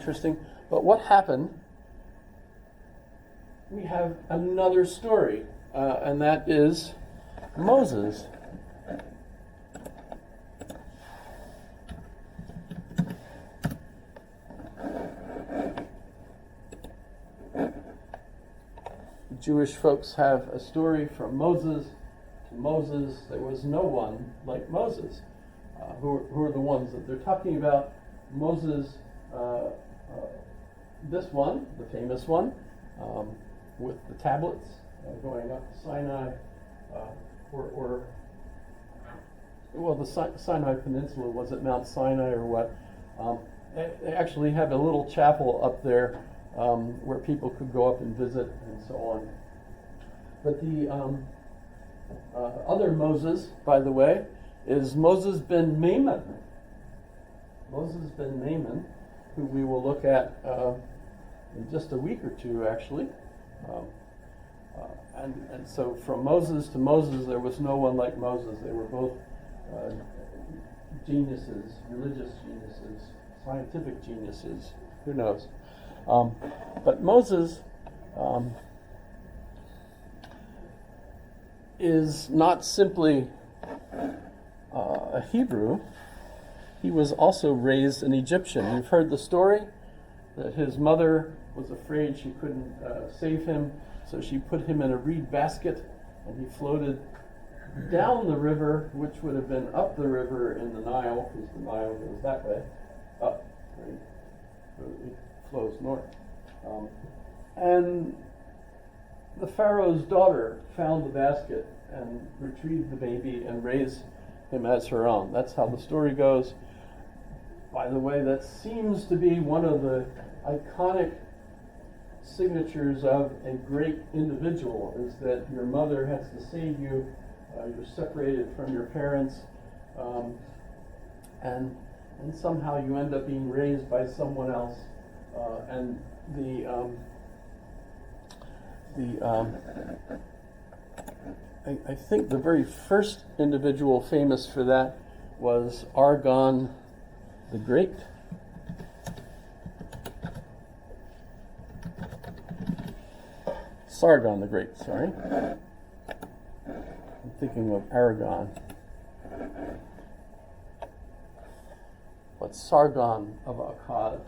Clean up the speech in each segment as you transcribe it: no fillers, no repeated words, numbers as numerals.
Interesting. But what happened? We have another story, and that is Moses. Jewish folks have a story from Moses to Moses. There was no one like Moses. Who are the ones that they're talking about? Moses, this one, the famous one, with the tablets going up to Sinai, the Sinai Peninsula, was it Mount Sinai or what? They actually have a little chapel up there where people could go up and visit and so on. But the other Moses, by the way, is Moses ben Maimon. Moses ben Maimon, who we will look at in just a week or two, actually. And so from Moses to Moses, there was no one like Moses. They were both geniuses, religious geniuses, scientific geniuses, who knows. But Moses is not simply a Hebrew. He was also raised an Egyptian. You've heard the story that his mother was afraid she couldn't save him, so she put him in a reed basket, and he floated down the river, which would have been up the river in the Nile, because the Nile goes that way, up, right? So it flows north. And the Pharaoh's daughter found the basket and retrieved the baby and raised him as her own. That's how the story goes. By the way, that seems to be one of the iconic signatures of a great individual, is that your mother has to save you, you're separated from your parents, and somehow you end up being raised by someone else. And I think the very first individual famous for that was Argon the Great. Sargon the Great, sorry. I'm thinking of Aragon. But Sargon of Akkad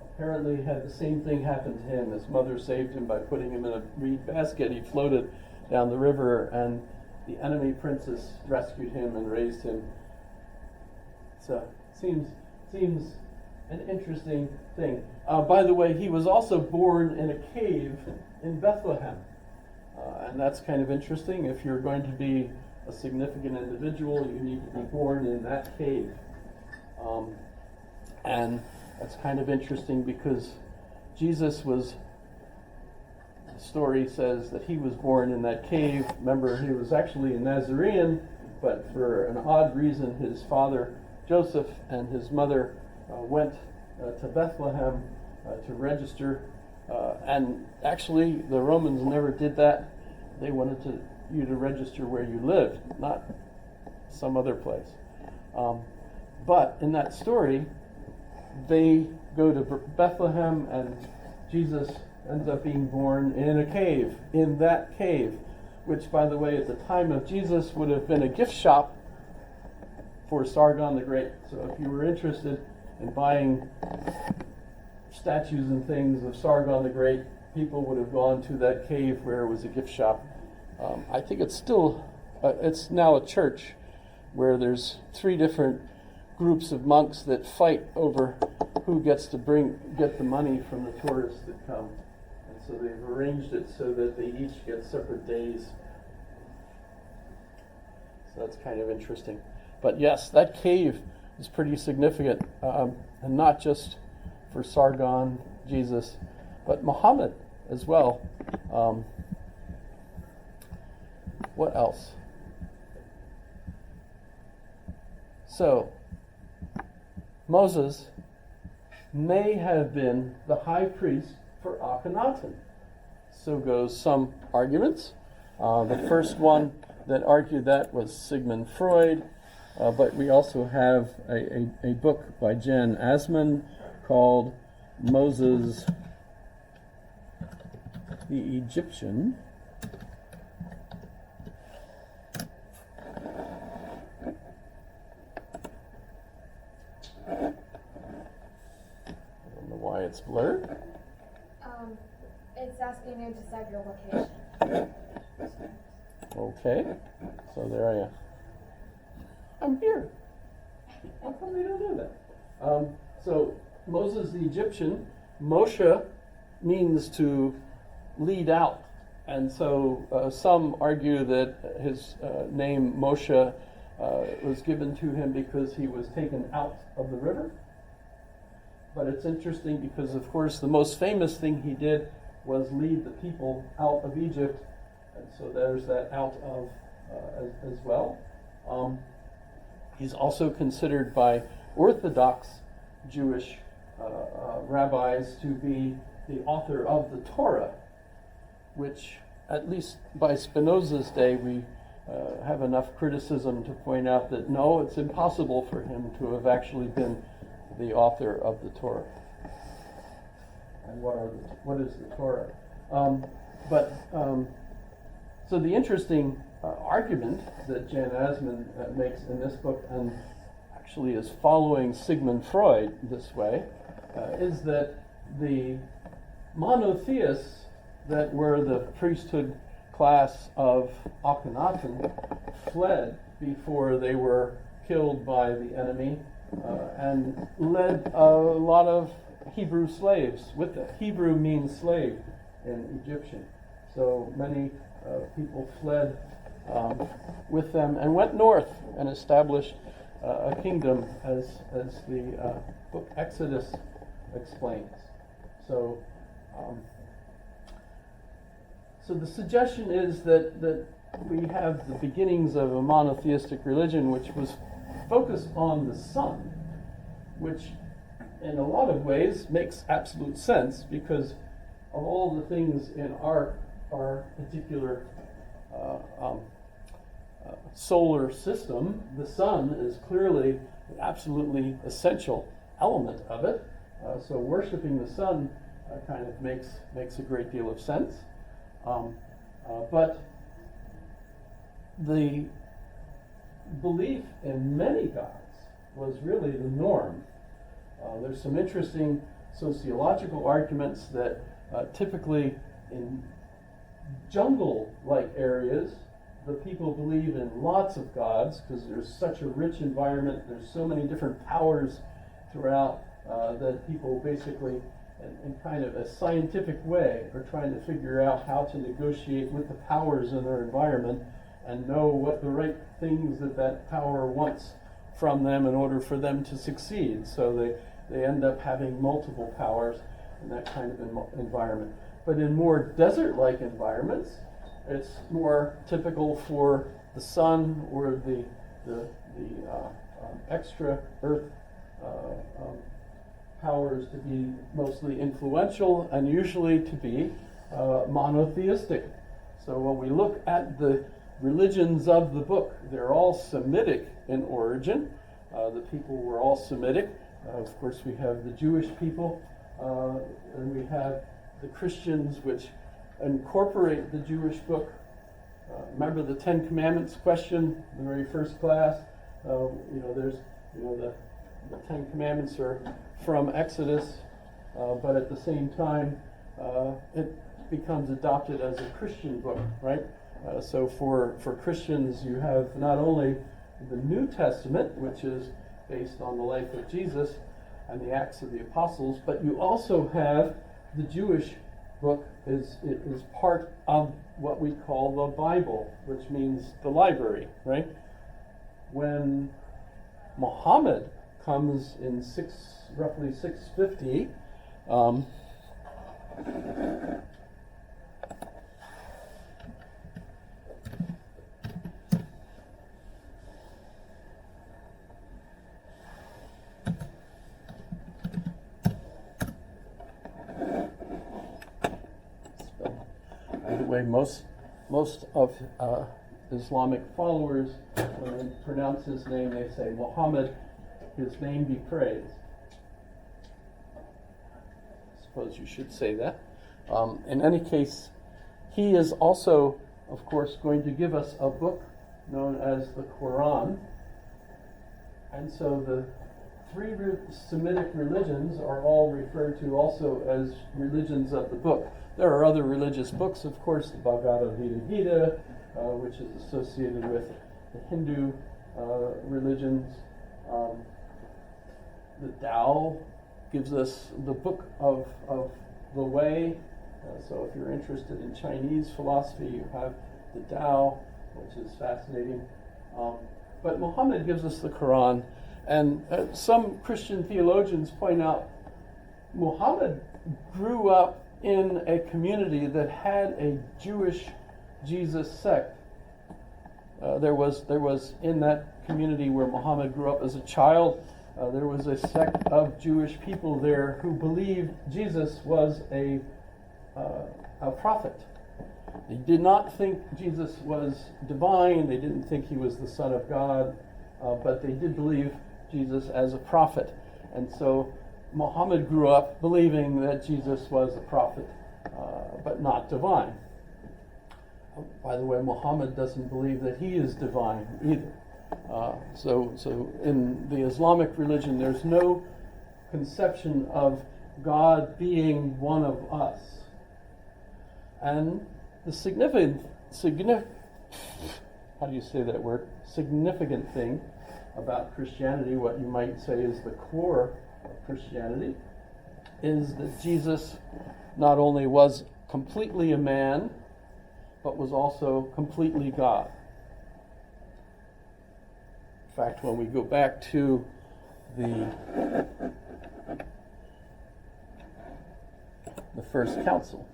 apparently had the same thing happen to him. His mother saved him by putting him in a reed basket. He floated down the river, and the enemy princess rescued him and raised him. So seems an interesting thing. By the way, he was also born in a cave in Bethlehem, and that's kind of interesting. If you're going to be a significant individual, you need to be born in that cave, and that's kind of interesting because Jesus was. The story says that he was born in that cave. Remember, he was actually a Nazarene, but for an odd reason, his father Joseph and his mother went to Bethlehem to register, and actually the Romans never did that. They wanted you to register where you lived, not some other place. But in that story, they go to Bethlehem, and Jesus ends up being born in a cave, in that cave, which, by the way, at the time of Jesus would have been a gift shop for Sargon the Great. So if you were interested in buying statues and things of Sargon the Great, people would have gone to that cave where it was a gift shop. I think it's still, it's now a church where there's 3 different groups of monks that fight over who gets to get the money from the tourists that come. And so they've arranged it so that they each get separate days. So that's kind of interesting. But yes, that cave is pretty significant, and not just for Sargon, Jesus, but Muhammad as well. What else? So, Moses may have been the high priest for Akhenaten. So goes some arguments. The first one that argued that was Sigmund Freud, but we also have a book by Jan Assmann called Moses the Egyptian. I don't know why it's blurred. It's asking you to set your location. Okay, so there I am. I'm here. How come they don't do that? So Moses the Egyptian, Moshe means to lead out. And so some argue that his name Moshe was given to him because he was taken out of the river. But it's interesting because, of course, the most famous thing he did was lead the people out of Egypt. And so there's that out of as well. He's also considered by Orthodox Jewish rabbis to be the author of the Torah, which, at least by Spinoza's day, we have enough criticism to point out that no, it's impossible for him to have actually been the author of the Torah. And what is the Torah? So the interesting argument that Jan Asman makes in this book, and actually is following Sigmund Freud this way, is that the monotheists that were the priesthood class of Akhenaten fled before they were killed by the enemy and led a lot of Hebrew slaves with them. Hebrew means slave in Egyptian. So many people fled with them and went north and established a kingdom, as the book Exodus explains. So the suggestion is that we have the beginnings of a monotheistic religion which was focused on the sun, which in a lot of ways makes absolute sense because of all the things in our particular solar system. The sun is clearly an absolutely essential element of it. So worshiping the sun kind of makes a great deal of sense. But the belief in many gods was really the norm. There's some interesting sociological arguments that typically in jungle-like areas, the people believe in lots of gods because there's such a rich environment, there's so many different powers throughout that people basically, in kind of a scientific way, are trying to figure out how to negotiate with the powers in their environment and know what the right things that power wants from them in order for them to succeed. So they end up having multiple powers in that kind of environment. But in more desert-like environments, it's more typical for the sun or the extra earth powers to be mostly influential and usually to be monotheistic. So when we look at the religions of the book, they're all Semitic in origin. The people were all Semitic. Of course, we have the Jewish people, and we have the Christians, which incorporate the Jewish book. Remember the Ten Commandments question, the very first class? There's the Ten Commandments are from Exodus, but at the same time, it becomes adopted as a Christian book, right? So for Christians, you have not only the New Testament, which is based on the life of Jesus and the Acts of the Apostles, but you also have the Jewish book is part of what we call the Bible, which means the library, right? When Muhammad comes in roughly 650, by the way, most of Islamic followers, when they pronounce his name, they say Muhammad, his name be praised. suppose you should say that. In any case, he is also, of course, going to give us a book known as the Quran. And so the three Semitic religions are all referred to also as religions of the book. There are other religious books, of course, the Bhagavad Gita, which is associated with the Hindu religions. The Tao gives us the book of the way. So if you're interested in Chinese philosophy, you have the Tao, which is fascinating. But Muhammad gives us the Quran. And some Christian theologians point out Muhammad grew up in a community that had a Jewish Jesus sect. There was in that community where Muhammad grew up as a child, there was a sect of Jewish people there who believed Jesus was a prophet. They did not think Jesus was divine. They didn't think he was the Son of God, but they did believe Jesus as a prophet. And so Muhammad grew up believing that Jesus was a prophet, but not divine. By the way, Muhammad doesn't believe that he is divine either. So in the Islamic religion, there's no conception of God being one of us. And the significant thing about Christianity, what you might say is the core of Christianity, is that Jesus not only was completely a man, but was also completely God. In fact, when we go back to the first council,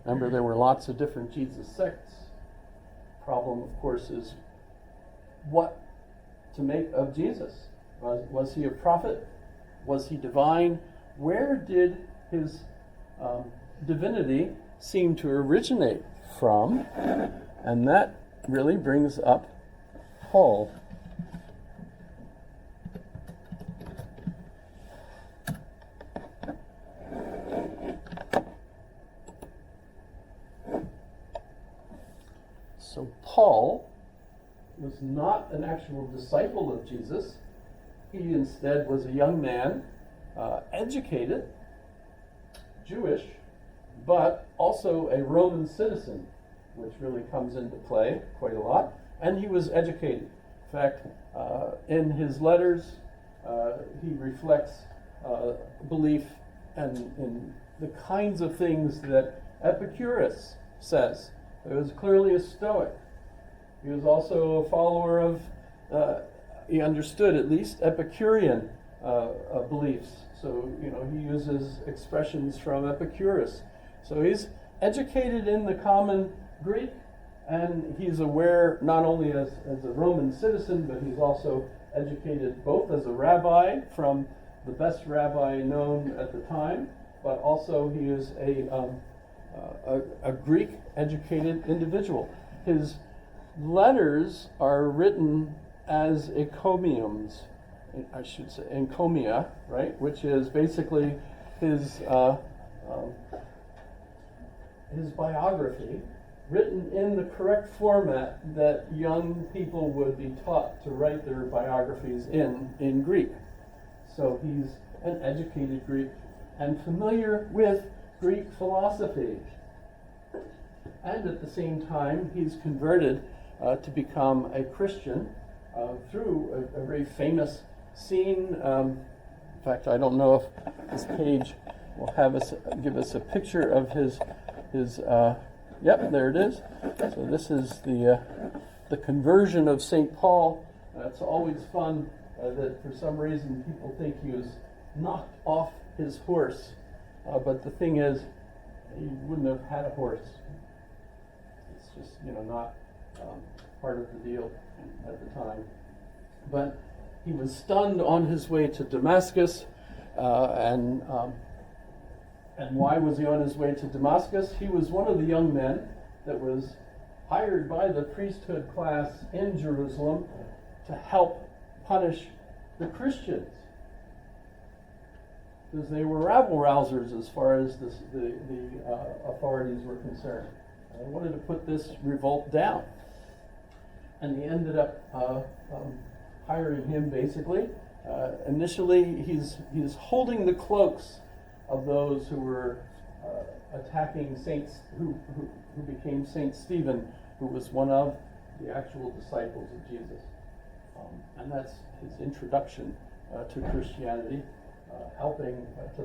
remember there were lots of different Jesus sects. Problem, of course, is what to make of Jesus. Was he a prophet? Was he divine? Where did his divinity seem to originate from? And that really brings up Paul. So Paul was not an actual disciple of Jesus. He instead was a young man, educated, Jewish, but also a Roman citizen, which really comes into play quite a lot. And he was educated. In fact, in his letters, he reflects belief in the kinds of things that Epicurus says. He was clearly a Stoic. He was also a follower of, he understood at least, Epicurean beliefs. So, he uses expressions from Epicurus. So he's educated in the common Greek, and he's aware not only as a Roman citizen, but he's also educated both as a rabbi from the best rabbi known at the time, but also he is a Greek educated individual. His letters are written as encomiums, I should say encomia, right? Which is basically his biography, written in the correct format that young people would be taught to write their biographies in Greek. So he's an educated Greek and familiar with Greek philosophy. And at the same time, he's converted to become a Christian through a very famous scene. In fact, I don't know if this page will give us a picture of his yep, there it is. So this is the conversion of St. Paul. It's always fun that for some reason people think he was knocked off his horse. But the thing is, he wouldn't have had a horse. It's just, not part of the deal at the time. But he was stunned on his way to Damascus, and why was he on his way to Damascus? He was one of the young men that was hired by the priesthood class in Jerusalem to help punish the Christians. because they were rabble rousers as far as the authorities were concerned. They wanted to put this revolt down. And they ended up hiring him basically. Initially, he's holding the cloaks of those who were attacking saints, who became Saint Stephen, who was one of the actual disciples of Jesus. And that's his introduction to Christianity, helping to